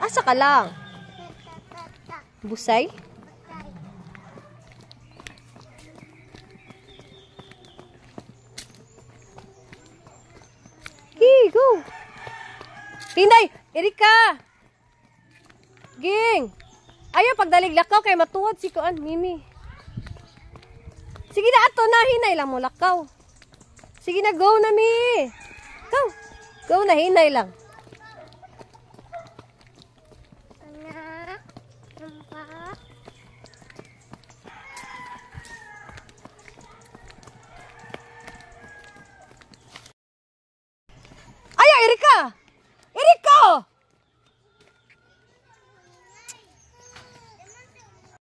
Asa ka lang? Busay? Okay, go. Tinday, Erika. Ging. Ayaw pagdalig lakaw kay matuwad si Kuan Mimi. Sige na ato na hinay lang mo lakaw. Sige na go na mi. Go. Go na hinay lang.